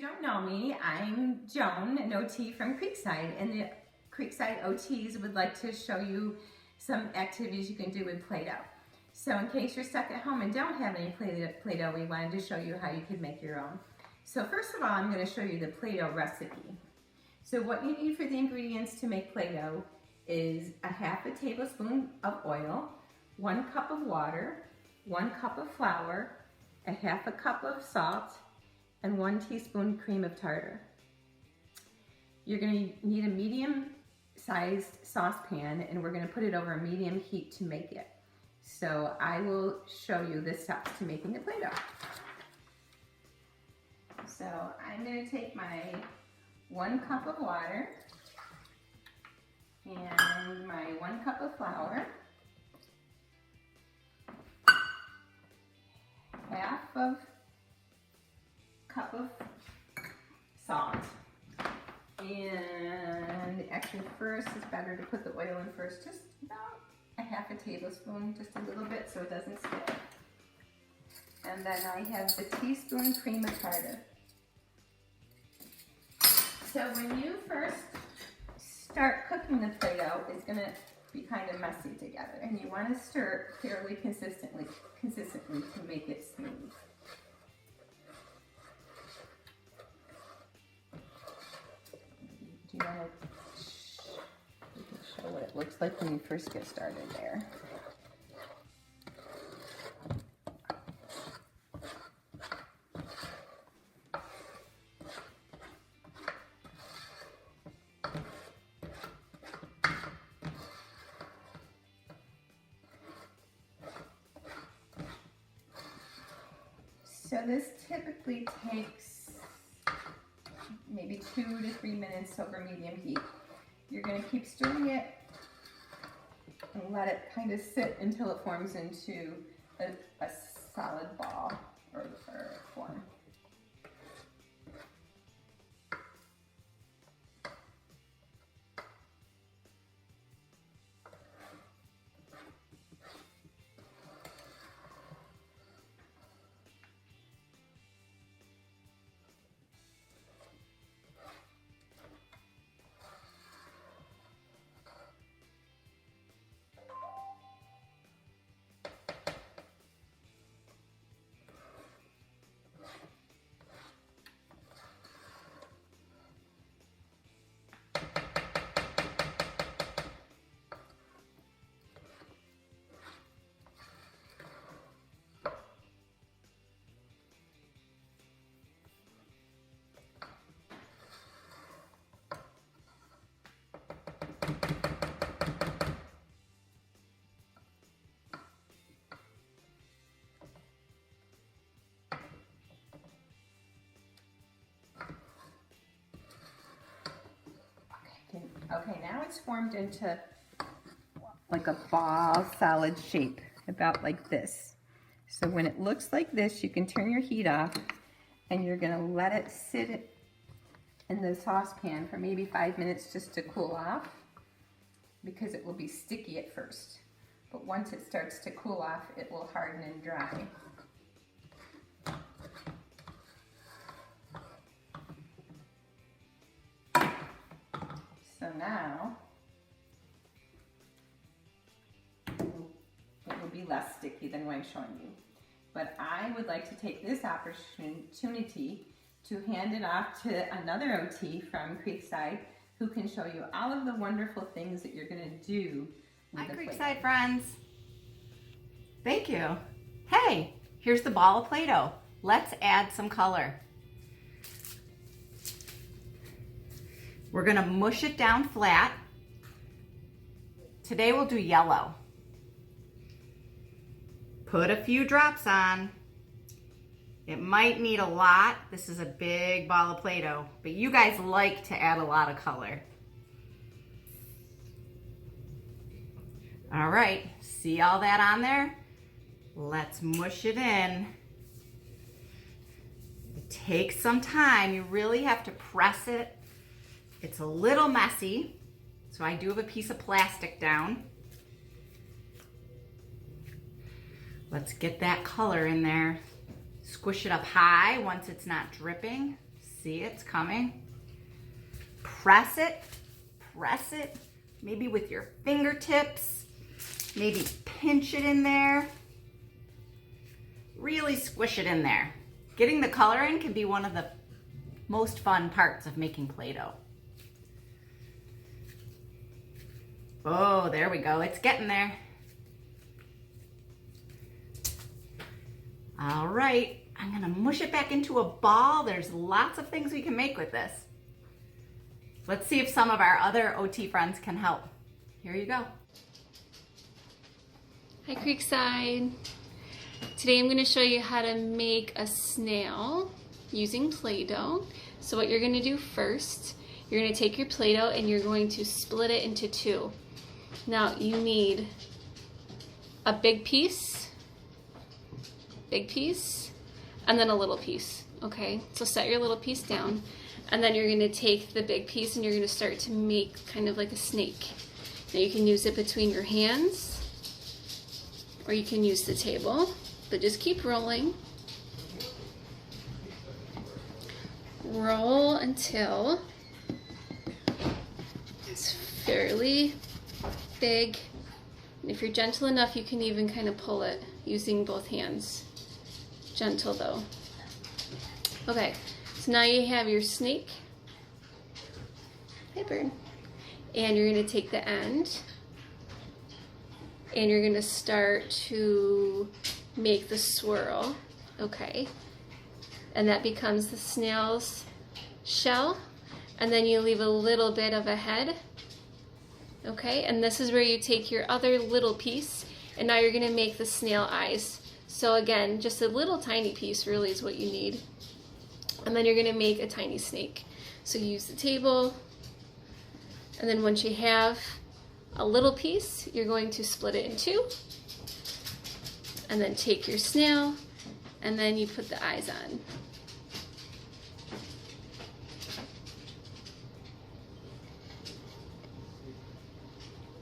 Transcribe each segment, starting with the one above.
don't know me, I'm Joan, an OT from Creekside, and the Creekside OTs would like to show you some activities you can do with Play-Doh. So in case you're stuck at home and don't have any Play-Doh, we wanted to show you how you could make your own. So first of all, I'm going to show you the Play-Doh recipe. So what you need for the ingredients to make Play-Doh is a half a tablespoon of oil, 1 cup of water, 1 cup of flour, a half a cup of salt, and 1 teaspoon cream of tartar. You're going to need a medium-sized saucepan, and we're going to put it over a medium heat to make it. So I will show you the steps to making the Play-Doh. So I'm going to take my 1 cup of water and my 1 cup of flour, half of cup of salt, and actually first it's better to put the oil in first, just about a half a tablespoon, just a little bit so it doesn't stick. And then I have the teaspoon cream of tartar. So when you first start cooking the Play-Doh, it's going to be kind of messy together, and you want to stir it fairly consistently to make it smooth. Do you want to show what it looks like when you first get started there? So this typically takes maybe 2 to 3 minutes over medium heat. You're going to keep stirring it and let it kind of sit until it forms into a solid ball or form. Okay, now it's formed into like a ball solid shape, about like this. So when it looks like this, you can turn your heat off, and you're gonna let it sit in the saucepan for maybe 5 minutes just to cool off, because it will be sticky at first. But once it starts to cool off, it will harden and dry. So now, it will be less sticky than what I'm showing you. But I would like to take this opportunity to hand it off to another OT from Creekside who can show you all of the wonderful things that you're going to do with the Play-Doh. Creekside friends. Thank you. Hey, here's the ball of Play-Doh. Let's add some color. We're gonna mush it down flat. Today we'll do yellow. Put a few drops on. It might need a lot. This is a big ball of Play-Doh, but you guys like to add a lot of color. All right, see all that on there? Let's mush it in. It takes some time. You really have to press it. It's a little messy, so I do have a piece of plastic down. Let's get that color in there. Squish it up high once it's not dripping. See, it's coming. Press it, maybe with your fingertips, maybe pinch it in there. Really squish it in there. Getting the color in can be one of the most fun parts of making Play-Doh. Oh, there we go. It's getting there. All right, I'm gonna mush it back into a ball. There's lots of things we can make with this. Let's see if some of our other OT friends can help. Here you go. Hi Creekside. Today I'm going to show you how to make a snail using Play-Doh. So what you're going to do first, you're going to take your Play-Doh and you're going to split it into two. Now you need a big piece, and then a little piece, okay? So set your little piece down, and then you're going to take the big piece and you're going to start to make kind of like a snake. Now you can use it between your hands, or you can use the table, but just keep rolling. Roll until it's fairly big. And if you're gentle enough, you can even kind of pull it using both hands. Gentle though. Okay, so now you have your snake. Hey bird. And you're going to take the end and you're going to start to make the swirl, okay? And that becomes the snail's shell, and then you leave a little bit of a head, okay? And this is where you take your other little piece, and now you're going to make the snail eyes. So again, just a little tiny piece really is what you need. And then you're going to make a tiny snake. So you use the table, and then once you have a little piece, you're going to split it in two, and then take your snail, and then you put the eyes on.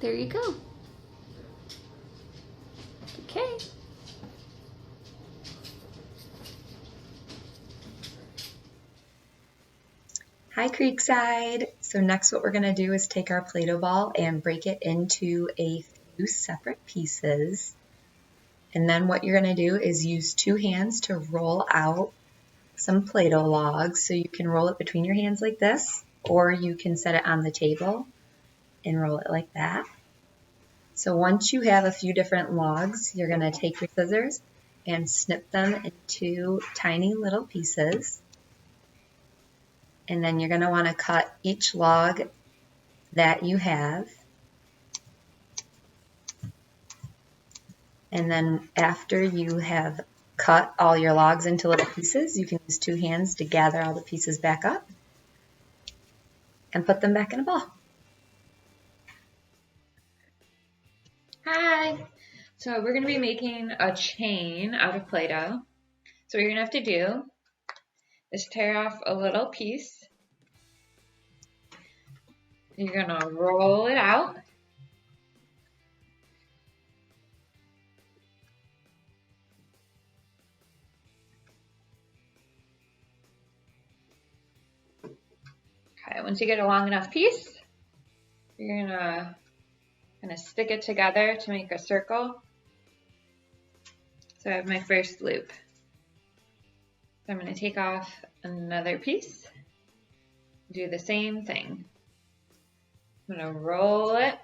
There you go. Okay. Hi Creekside! So next what we're going to do is take our Play-Doh ball and break it into a few separate pieces. And then what you're going to do is use two hands to roll out some Play-Doh logs. So you can roll it between your hands like this, or you can set it on the table and roll it like that. So once you have a few different logs, you're going to take your scissors and snip them into tiny little pieces. And then you're going to want to cut each log that you have. And then after you have cut all your logs into little pieces, you can use two hands to gather all the pieces back up and put them back in a ball. Hi! So we're going to be making a chain out of Play-Doh. So what you're going to have to do is tear off a little piece. You're going to roll it out. Okay, once you get a long enough piece, you're going to kind of stick it together to make a circle. So I have my first loop. So I'm going to take off another piece, do the same thing. I'm going to roll it.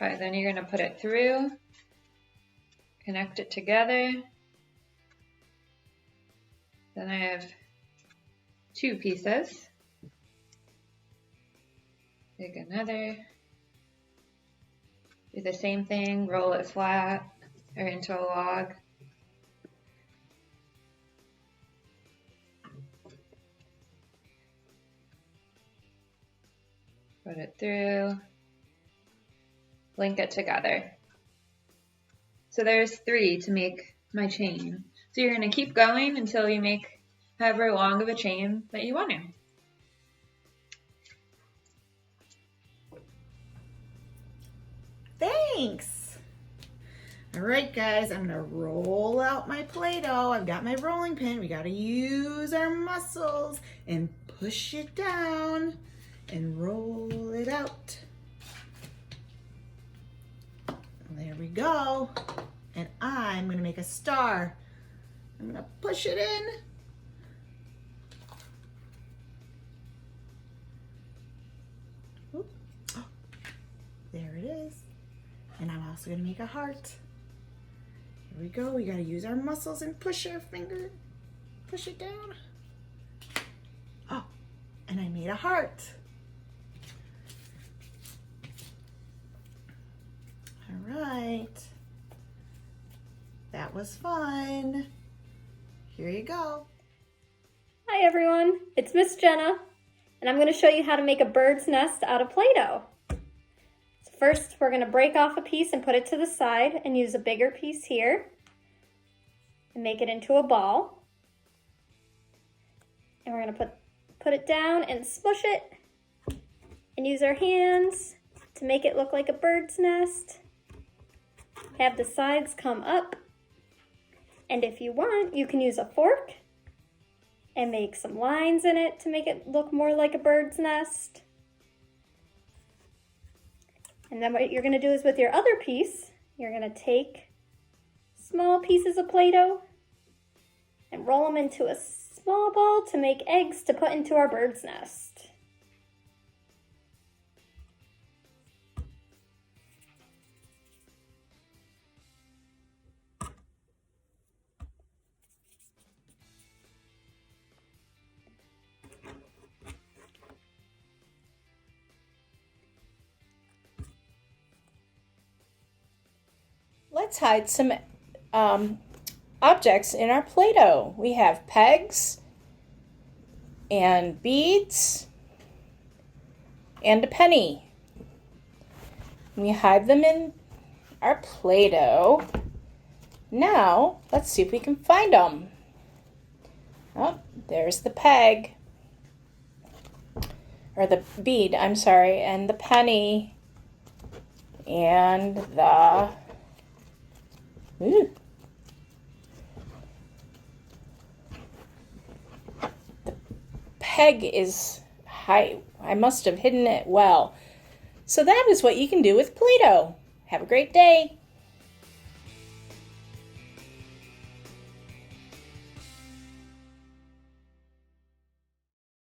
Okay, then you're going to put it through, connect it together. Then I have two pieces. Take another. Do the same thing, roll it flat or into a log. Put it through. Link it together. So there's 3 to make my chain. So you're going to keep going until you make however long of a chain that you want to. Thanks. All right, guys, I'm gonna roll out my Play-Doh. I've got my rolling pin. We gotta use our muscles and push it down and roll it out. There we go. And I'm gonna make a star. I'm gonna push it in. Oop. Oh, there it is. And I'm also gonna make a heart. Here we go. We gotta use our muscles and push our finger. Push it down. Oh, and I made a heart. All right. That was fun. Here you go. Hi everyone, it's Miss Jenna, and I'm going to show you how to make a bird's nest out of Play-Doh. So first, we're going to break off a piece and put it to the side and use a bigger piece here and make it into a ball. And we're going to put it down and smush it and use our hands to make it look like a bird's nest. Have the sides come up. And if you want, you can use a fork and make some lines in it to make it look more like a bird's nest. And then what you're going to do is with your other piece, you're going to take small pieces of Play-Doh and roll them into a small ball to make eggs to put into our bird's nest. Let's hide some objects in our Play-Doh. We have pegs and beads and a penny. We hide them in our Play-Doh. Now, let's see if we can find them. Oh, there's the peg. Or the bead, I'm sorry, and the penny and the the peg is high. I must have hidden it well. So that is what you can do with Play-Doh. Have a great day.